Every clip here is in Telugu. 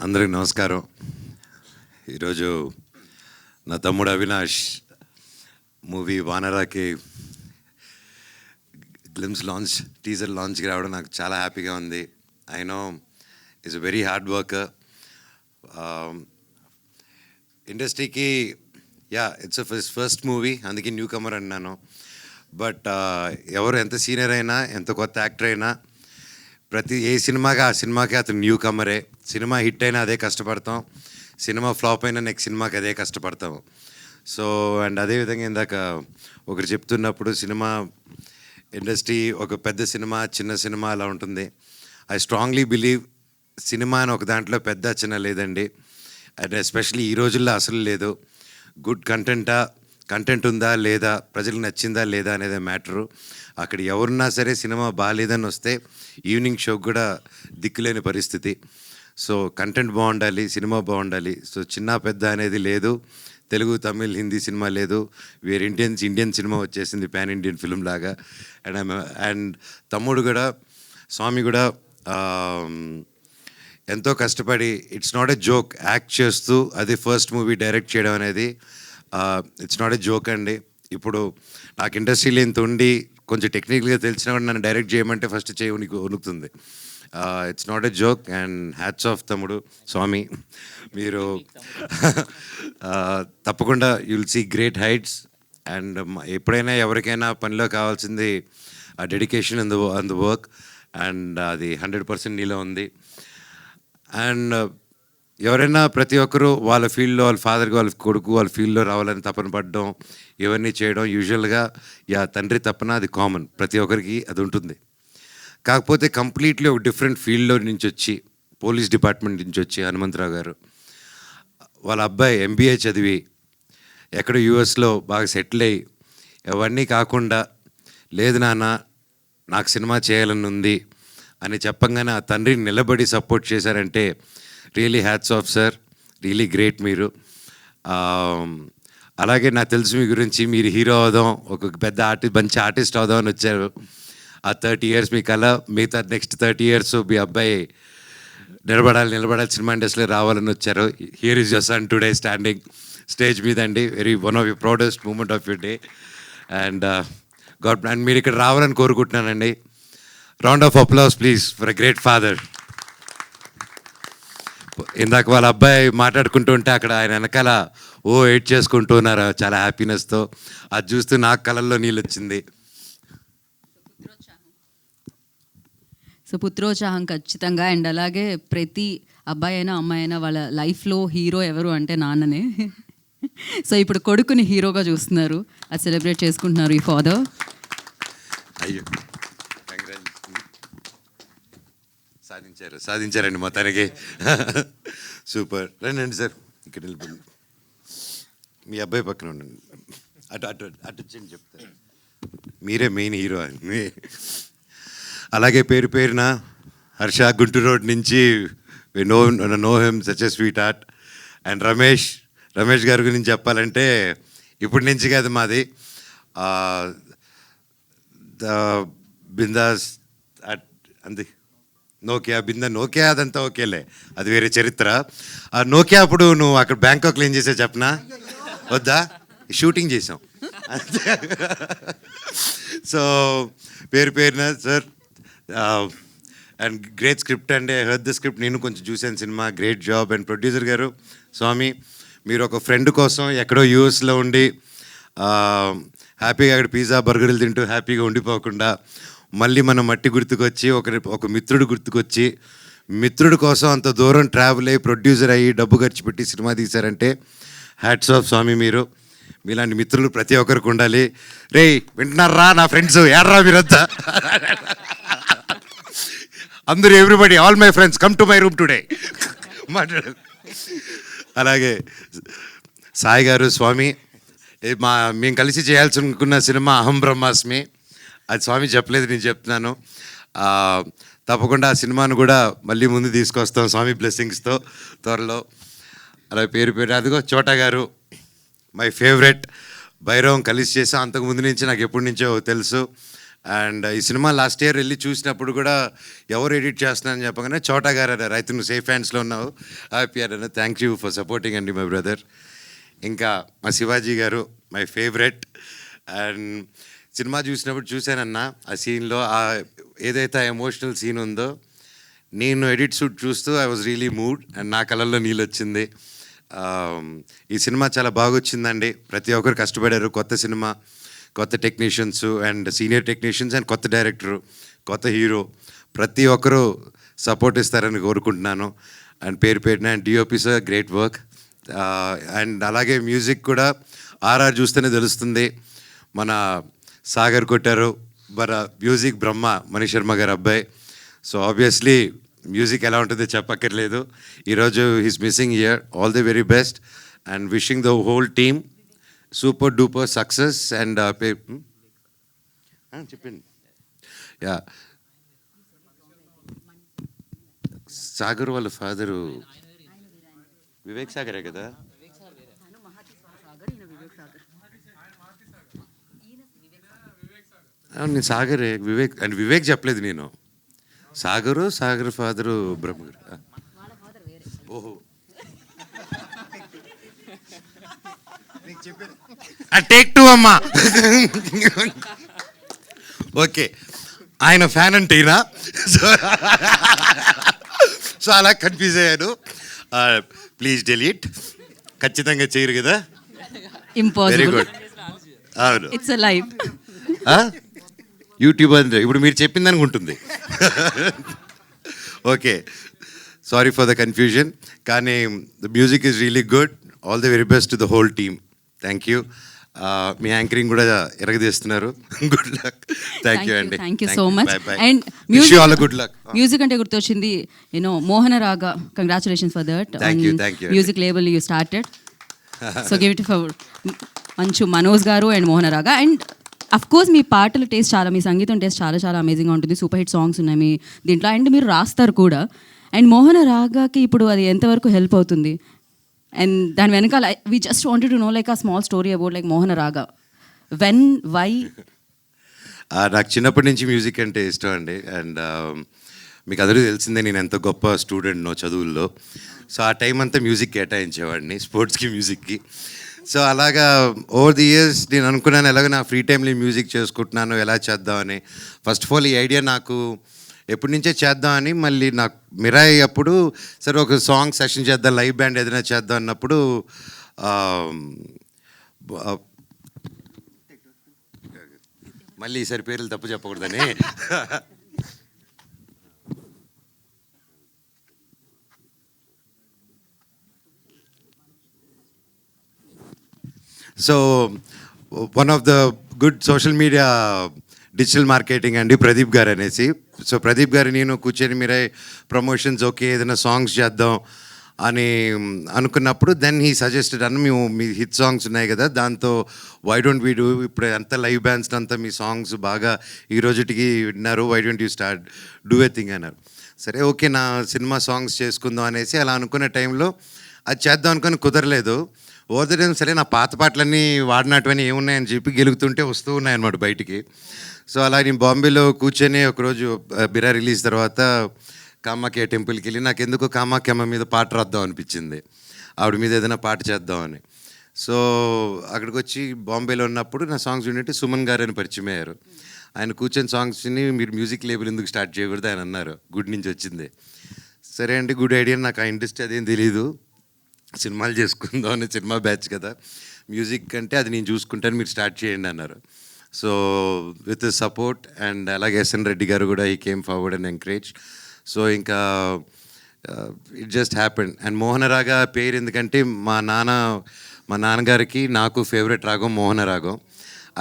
అందరికి నమస్కారం. ఈరోజు నా తమ్ముడు అవినాష్ మూవీ వానరాకి గ్లిమ్స్ లాంచ్ టీజర్ లాంచ్కి రావడం నాకు చాలా హ్యాపీగా ఉంది. I know is a very hard worker. ఇండస్ట్రీకి ఇట్స్ ఫస్ట్ మూవీ, అందుకే న్యూ కమర్ అన్నాను. బట్ ఎవరు ఎంత సీనియర్ అయినా, ఎంత కొత్త యాక్టర్ అయినా, ఏ సినిమాకి ఆ సినిమాకి అతను న్యూ కమరే. సినిమా హిట్ అయినా అదే కష్టపడతాం, సినిమా ఫ్లాప్ అయినా నెక్స్ట్ సినిమాకి అదే కష్టపడతాం. సో అండ్ అదేవిధంగా ఇందాక ఒకరు చెప్తున్నప్పుడు సినిమా ఇండస్ట్రీ ఒక పెద్ద సినిమా, చిన్న సినిమా అలా ఉంటుంది. ఐ స్ట్రాంగ్లీ బిలీవ్ సినిమా అని ఒక దాంట్లో పెద్ద చిన్న లేదండి. అండ్ ఎస్పెషలీ ఈ రోజుల్లో అసలు లేదు. గుడ్ కంటెంట్ ఉందా లేదా, ప్రజలకు నచ్చిందా లేదా అనేది మ్యాటరు. అక్కడ ఎవరున్నా సరే సినిమా బాగాలేదని వస్తే ఈవినింగ్ షోకి కూడా దిక్కులేని పరిస్థితి. సో కంటెంట్ బాగుండాలి, సినిమా బాగుండాలి. సో చిన్న పెద్ద అనేది లేదు. తెలుగు, తమిళ్, హిందీ సినిమా లేదు. వేరే ఇండియన్ సినిమా వచ్చేసింది, పాన్ ఇండియన్ ఫిల్మ్ లాగా. అండ్ తమ్ముడు కూడా, స్వామి కూడా ఎంతో కష్టపడి, it's not a joke, act చేస్తూ అది ఫస్ట్ మూవీ డైరెక్ట్ చేయడం అనేది ఇట్స్ నాట్ ఎ జోక్ అండి. ఇప్పుడు నాకు ఇండస్ట్రీలో ఇంత ఉండి కొంచెం టెక్నికల్గా తెలిసినా కూడా నన్ను డైరెక్ట్ చేయమంటే ఫస్ట్ వణుకుతుంది. It's not a joke. And hats off తమ్ముడు, స్వామి. మీరు తప్పకుండా you'll see great heights. And ఎప్పుడైనా ఎవరికైనా పనిలో కావాల్సింది ఆ dedication on the work. And అది 100% నీలో ఉంది. అండ్ ఎవరైనా ప్రతి ఒక్కరూ వాళ్ళ ఫీల్డ్లో, వాళ్ళ ఫాదర్కి, వాళ్ళ కొడుకు వాళ్ళ ఫీల్డ్లో రావాలని తపన పడడం, ఇవన్నీ చేయడం యూజువల్గా తండ్రి తపన, అది కామన్, ప్రతి ఒక్కరికి అది ఉంటుంది. కాకపోతే కంప్లీట్లీ ఒక డిఫరెంట్ ఫీల్డ్లో నుంచి వచ్చి, పోలీస్ డిపార్ట్మెంట్ నుంచి వచ్చి హనుమంతరావు గారు వాళ్ళ అబ్బాయి MBA చదివి ఎక్కడో యూఎస్లో బాగా సెటిల్ అయ్యి, అవన్నీ కాకుండా లేదు నాన్న నాకు సినిమా చేయాలని ఉంది అని చెప్పంగానే ఆ తండ్రిని నిలబడి సపోర్ట్ చేశారంటే really hats off sir, really great మీరు. అలాగే నాకు తెలుసు మీ గురించి, మీరు హీరో అవుదాం, ఒక పెద్ద మంచి ఆర్టిస్ట్ అవుదాం అని వచ్చారు. ఆ 30 years మీ కళ, మిగతా నెక్స్ట్ 30 years మీ అబ్బాయి నిలబడాలి సినిమా ఇండస్ట్రీలో రావాలని వచ్చారు. Here is your son today standing stage మీద అండి. One of your proudest moment of your day. And and మీరు ఇక్కడ రావాలని కోరుకుంటున్నానండి. Round of applause please for a great father. ఇందాక వాళ్ళ అబ్బాయి మాట్లాడుకుంటూ ఉంటే అక్కడ ఆయన వెనకాల ఎయిట్ చేసుకుంటూ ఉన్నారు చాలా హ్యాపీనెస్తో. అది చూస్తూ నాకు కళ్ళల్లో నీళ్ళు వచ్చింది. సో పుత్రోత్సాహం ఖచ్చితంగా. అండ్ అలాగే ప్రతి అబ్బాయి అయినా అమ్మాయి అయినా వాళ్ళ లైఫ్లో హీరో ఎవరు అంటే నాన్ననే. సో ఇప్పుడు కొడుకుని హీరోగా చూస్తున్నారు, అది సెలబ్రేట్ చేసుకుంటున్నారు ఈ ఫాదర్. అయ్యో సాధించారండి మొత్తానికి. సూపర్. రండి సార్, ఇక్కడ వెళ్ళిపోయింది. మీ అబ్బాయి పక్కన ఉండండి, అటు వచ్చి చెప్తారు. మీరే మెయిన్ హీరో అని. అలాగే పేరున హర్ష, గుంటూరు రోడ్ నుంచి, know him, such a sweet heart. And Ramesh గారి గురించి చెప్పాలంటే ఇప్పటి నుంచి కాదు, మాది ద బిందాస్ అంది నోకియా అదంతా ఓకేలే, అది వేరే చరిత్ర. ఆ నోకియా అప్పుడు నువ్వు అక్కడ బ్యాంకాక్లో ఏం చేసావు చెప్పనా? వద్దా? షూటింగ్ చేసాం. సో పేరున సార్, అండ్ గ్రేట్ స్క్రిప్ట్ అండి. ఐ హర్డ్ ద స్క్రిప్ట్, నేను కొంచెం చూశాను cinema. Great job. And producer గారు స్వామి, మీరు ఒక ఫ్రెండ్ కోసం ఎక్కడో యూఎస్లో ఉండి హ్యాపీగా అక్కడ పిజ్జా బర్గర్లు తింటూ హ్యాపీగా ఉండిపోకుండా మళ్ళీ మన మట్టి గుర్తుకొచ్చి, ఒక మిత్రుడు గుర్తుకొచ్చి, మిత్రుడు కోసం అంత దూరం ట్రావెల్ అయ్యి, ప్రొడ్యూసర్ అయ్యి, డబ్బు ఖర్చు పెట్టి సినిమా తీశారంటే హ్యాట్స్ ఆఫ్ స్వామి. మీలాంటి మిత్రులు ప్రతి ఒక్కరికి ఉండాలి. రే వింటున్నారా నా ఫ్రెండ్స్, ఏడ్రా మీరంతా, అందరూ everybody, all my friends come to my room today మాట్లాడు. అలాగే సాయి గారు, స్వామి, మేము కలిసి చేయాల్సి అనుకున్న సినిమా అహం బ్రహ్మాస్మి, అది స్వామి చెప్పలేదు, నేను చెప్తున్నాను. తప్పకుండా ఆ సినిమాను కూడా మళ్ళీ ముందు తీసుకొస్తాం స్వామి బ్లెస్సింగ్స్తో త్వరలో. అలా పేరు అదిగో చోటా గారు, మై ఫేవరెట్. భైరవం కలిసి చేసాం, అంతకుముందు నుంచి నాకు ఎప్పటి నుంచో తెలుసు. అండ్ ఈ సినిమా లాస్ట్ ఇయర్ వెళ్ళి చూసినప్పుడు కూడా ఎవరు ఎడిట్ చేస్తున్నారని చెప్పగానే చోటా గారు అన్నారు, అయితే నువ్వు సేఫ్ హ్యాండ్స్లో ఉన్నావు, హ్యాపీ అన్నారు. థ్యాంక్ యూ ఫర్ సపోర్టింగ్ అండి మై బ్రదర్. ఇంకా మా శివాజీ గారు మై ఫేవరెట్. అండ్ సినిమా చూసినప్పుడు చూశానన్నా ఆ సీన్లో ఏదైతే ఎమోషనల్ సీన్ ఉందో, నేను ఎడిట్ షూట్ చూస్తూ I was really mood and నా కళ్ళల్లో నీళ్ళు వచ్చింది. ఈ సినిమా చాలా బాగా వచ్చిందండి. ప్రతి ఒక్కరు కష్టపడారు. కొత్త సినిమా, కొత్త technicians and senior technicians and కొత్త డైరెక్టరు, కొత్త హీరో, ప్రతి ఒక్కరూ సపోర్ట్ ఇస్తారని కోరుకుంటున్నాను. అండ్ పేరు పేరున and DOP sir great work. And అలాగే మ్యూజిక్ కూడా ఆర్ఆర్ చూస్తేనే తెలుస్తుంది. మన సాగర్ కొట్టారు, మన మ్యూజిక్ బ్రహ్మ మనీష్ శర్మ గారు అబ్బాయి. సో ఆబ్వియస్లీ మ్యూజిక్ ఎలా ఉంటుందో చెప్పక్కర్లేదు. ఈరోజు he's missing here. All the very best and wishing the whole team super duper success. And చెప్పండి. యా, సాగర్ వాళ్ళ ఫాదరు వివేక్ సాగరే కదా. నేను సాగరే, వివేక్ అండ్ వివేక్ చెప్పలేదు నేను. సాగర్ ఫాదరు బ్రహ్మగారు. ఓహో, టేక్ టూ అమ్మా. ఓకే, ఆయన ఫ్యాన్ అంటే ఈయన. సో అలా కన్ఫ్యూజ్ అయ్యాను. Please delete. ఖచ్చితంగా చేయరు కదా. Very good. అవును, ఇట్స్ ఎ లైవ్ యూట్యూబ్ అంటే ఇప్పుడు మీరు చెప్పింది అనుకుంటుంది. Okay, sorry for the confusion. కానీ the music is really good. All the very best to the whole team. Thank you. మీ యాంకరింగ్ కూడా ఎరగదీస్తున్నారు. Good luck. థ్యాంక్ యూ అండి. Thank you so much. And good luck. Music అంటే గుర్తొచ్చింది, మోహన రాగ. Congratulations for that. Thank you. Music label you started, so give it for Manchu Manoj గారు అండ్ మోహన రాగ. అండ్ అఫ్ కోర్స్ మీ పాటల టేస్ట్ చాలా, మీ సంగీతం టేస్ట్ చాలా చాలా అమేజింగ్గా ఉంటుంది. సూపర్ హిట్ సాంగ్స్ ఉన్నాయి మీ దీంట్లో, అండ్ మీరు రాస్తారు కూడా. అండ్ మోహన రాగాకి ఇప్పుడు అది ఎంతవరకు హెల్ప్ అవుతుంది? అండ్ దాని వెనకాల we just wanted to know like a small story about like Mohana raga. When, why? నాకు చిన్నప్పటి నుంచి మ్యూజిక్ అంటే ఇష్టం అండి. అండ్ మీకు అందరూ తెలిసిందే నేను ఎంత గొప్ప స్టూడెంట్నో చదువుల్లో. సో ఆ టైం అంతా మ్యూజిక్ కేటాయించేవాడిని, స్పోర్ట్స్కి, మ్యూజిక్కి. సో అలాగా ఓవర్ ది ఇయర్స్ నేను అనుకున్నాను ఎలాగో నా ఫ్రీ టైంలో మ్యూజిక్ చేసుకుంటున్నాను, ఎలా చేద్దామని. ఫస్ట్ ఆఫ్ ఆల్ ఈ ఐడియా నాకు ఎప్పటి నుంచే చేద్దామని. మళ్ళీ నాకు మిరాయి అప్పుడు సరే ఒక సాంగ్ సెషన్ చేద్దాం, లైవ్ బ్యాండ్ ఏదైనా చేద్దాం అన్నప్పుడు మళ్ళీ ఈసారి పేర్లు తప్పు చెప్పకూడదని so one of the good social media digital marketing అండి ప్రదీప్ గారు అనేసి. సో ప్రదీప్ గారు నేను కూర్చొని మీరే ప్రమోషన్స్ ఓకే ఏదైనా సాంగ్స్ చేద్దాం అని అనుకున్నప్పుడు దెన్ హీ సజెస్టెడ్ అన్న మేము మీ హిట్ సాంగ్స్ ఉన్నాయి కదా, దాంతో వై డోంట్ వీ డూ, ఇప్పుడు అంతా లైవ్ బ్యాండ్స్ అంతా మీ సాంగ్స్ బాగా ఈ రోజుటికి విన్నారు, why don't you start do a thing అన్నారు. సరే ఓకే నా సినిమా సాంగ్స్ చేసుకుందాం అనేసి అలా అనుకునే టైంలో అది చేద్దాం అనుకుని కుదరలేదు. ఓవర్ ద టైం సరే నా పాత పాటలన్నీ వాడినటువన్నీ ఏమున్నాయని చెప్పి గెలుగుతుంటే వస్తూ ఉన్నాయన్నమాట బయటికి. సో అలా నేను బాంబేలో కూర్చొని ఒకరోజు బిరా రిలీజ్ తర్వాత కామాఖ్య టెంపుల్కి వెళ్ళి నాకు ఎందుకో కామాఖ్యమ్మ మీద పాట రాద్దాం అనిపించింది, ఆవిడ మీద ఏదైనా పాట చేద్దామని. సో అక్కడికి వచ్చి బాంబేలో ఉన్నప్పుడు నా సాంగ్స్ వింటే సుమన్ గారు అని పరిచయం అయ్యారు. ఆయన కూర్చొని సాంగ్స్ని మీరు మ్యూజిక్ లేబుల్ ఎందుకు స్టార్ట్ చేయకూడదు ఆయన అన్నారు, గుడ్ నుంచి వచ్చింది. సరే అండి గుడ్ ఐడియా, నాకు ఆ ఇండస్ట్రీ అదేం తెలీదు, సినిమాలు చేసుకుందాం అని, సినిమా బ్యాచ్ కదా, మ్యూజిక్ అంటే అది నేను చూసుకుంటాను మీరు స్టార్ట్ చేయండి అన్నారు. సో విత్ సపోర్ట్ అండ్ అలాగే ఎస్ఎన్ రెడ్డి గారు కూడా ఈ came forward and encourage. So ఇంకా ఇట్ జస్ట్ హ్యాపెండ్. అండ్ మోహన రాగా పేరు ఎందుకంటే మా నాన్నగారికి నాకు ఫేవరెట్ రాగం మోహన రాగం.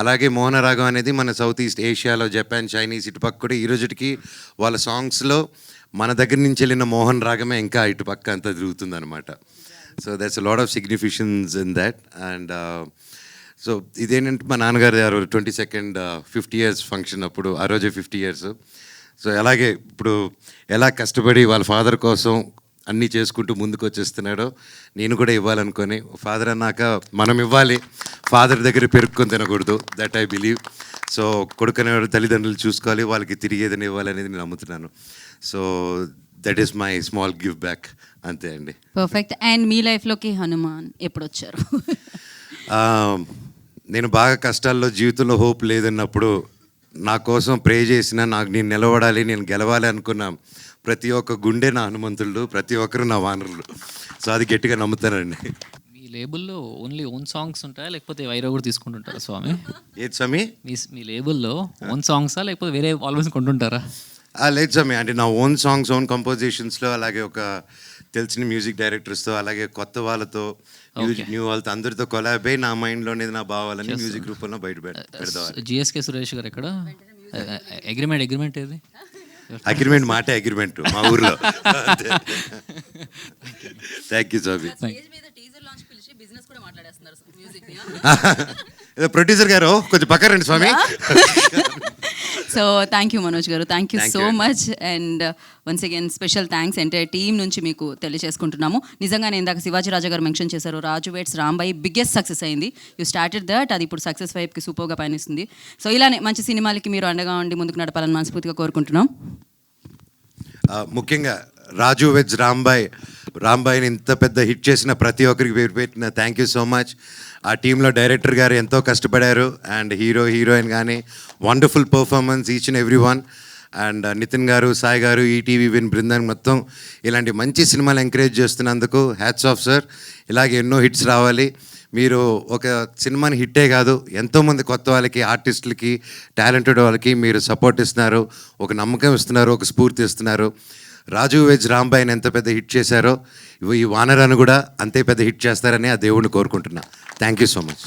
అలాగే మోహన రాగం అనేది మన సౌత్ ఈస్ట్ ఏషియాలో జపాన్, చైనీస్ ఇటుపక్క కూడా ఈ రోజుకి వాళ్ళ సాంగ్స్లో మన దగ్గర నుంచి వెళ్ళిన మోహన్ రాగమే ఇంకా ఇటుపక్క అంతా తిరుగుతుంది అనమాట. So that's a lot of significance in that. And so ఇదేంటంటే మా నాన్నగారు 22nd 50 years ఫంక్షన్ అప్పుడు, ఆ రోజే 50 years. సో అలాగే ఇప్పుడు ఎలా కష్టపడి వాళ్ళ ఫాదర్ కోసం అన్నీ చేసుకుంటూ ముందుకు వచ్చేస్తున్నాడో నేను కూడా ఇవ్వాలనుకొని ఫాదర్ అన్నాక మనం ఇవ్వాలి, ఫాదర్ దగ్గర పెరుక్కొని తినకూడదు, దట్ ఐ బిలీవ్. సో కొడుకు అనేవాడు తల్లిదండ్రులు చూసుకోవాలి, వాళ్ళకి తిరిగి ఏదైనా ఇవ్వాలనేది నేను నమ్ముతున్నాను. So that is my small give back, అంతే అండి. పర్ఫెక్ట్. అండ్ మీ లైఫ్లోకి హనుమాన్ ఎప్పుడు వచ్చారు? నేను బాగా కష్టాల్లో జీవితంలో హోప్ లేదన్నప్పుడు నా కోసం ప్రే చేసిన, నాకు నేను నిలబడాలి, నేను గెలవాలి అనుకున్న ప్రతి ఒక్క గుండె నా హనుమంతుడు, ప్రతి ఒక్కరు నా వానరులు. సో అది గట్టిగా నమ్ముతానండి. మీ లేబుల్లో ఓన్లీ ఓన్ సాంగ్స్ ఉంటాయా లేకపోతే వైరా కూడా తీసుకుంటుంటారా స్వామి? ఏది స్వామి? మీ లేబుల్లో ఓన్ సాంగ్సా లేకపోతే వేరే ఆల్వేస్ కొంటుంటారా? లేదు స్వామి, అంటే నా ఓన్ సాంగ్స్, ఓన్ కంపోజిషన్స్లో, అలాగే ఒక తెలిసిన మ్యూజిక్ డైరెక్టర్స్తో, అలాగే కొత్త వాళ్ళతో, మ్యూజిక్ న్యూ వాళ్ళతో అందరితో కొలాబ్ అయి నా మైండ్లోనేది నా భావాలని మ్యూజిక్ రూపంలో బయట పెడతాం. జిఎస్కే సురేష్ గారు ఎక్కడ? అగ్రిమెంట్ ఏది? అగ్రిమెంట్ మాటే అగ్రిమెంట్ మా ఊర్లో. Thank you Swamy. ప్రొడ్యూసర్ గారు కొంచెం పక్క రండి స్వామి. సో థ్యాంక్ యూ మనోజ్ గారు, thank you so much. And once again special thanks entire team నుంచి మీకు తెలియజేసుకుంటున్నాము. నిజంగానే ఇందాక శివాజీ రాజా గారు మెన్షన్ చేశారు, రాజు వెడ్స్ రాంబాయి బిగ్గెస్ట్ సక్సెస్ అయింది. యూ స్టార్టెడ్ దట్, అది ఇప్పుడు సక్సెస్ వైపుకి సూపర్గా పయనిస్తుంది. సో ఇలానే మంచి సినిమాలకి మీరు అండగా ఉండి ముందుకు నడపాలని మనస్ఫూర్తిగా కోరుకుంటున్నాం. ముఖ్యంగా రాజు వెజ్ రాంబాయిని ఇంత పెద్ద హిట్ చేసిన ప్రతి ఒక్కరికి పేరు పెట్టిన థ్యాంక్ యూ సో మచ్. ఆ టీంలో డైరెక్టర్ గారు ఎంతో కష్టపడారు, అండ్ హీరోయిన్ కానీ wonderful performance each and every one. And Nitin గారు, సాయి గారు, ఈటీవీ విన్ బృందం మొత్తం ఇలాంటి మంచి సినిమాలు ఎంకరేజ్ చేస్తున్నందుకు హ్యాట్స్ ఆఫ్ సార్. ఇలాగే ఎన్నో హిట్స్ రావాలి. మీరు ఒక సినిమాని హిట్టే కాదు, ఎంతోమంది కొత్త వాళ్ళకి, ఆర్టిస్టులకి, టాలెంటెడ్ వాళ్ళకి మీరు సపోర్ట్ ఇస్తున్నారు, ఒక నమ్మకం ఇస్తున్నారు, ఒక స్ఫూర్తి ఇస్తున్నారు. రాజు వెజ్ రాంబాయిని ఎంత పెద్ద హిట్ చేశారో ఈ వానరాన్ని కూడా అంతే పెద్ద హిట్ చేస్తారని ఆ దేవుడిని కోరుకుంటున్నా. Thank you so much.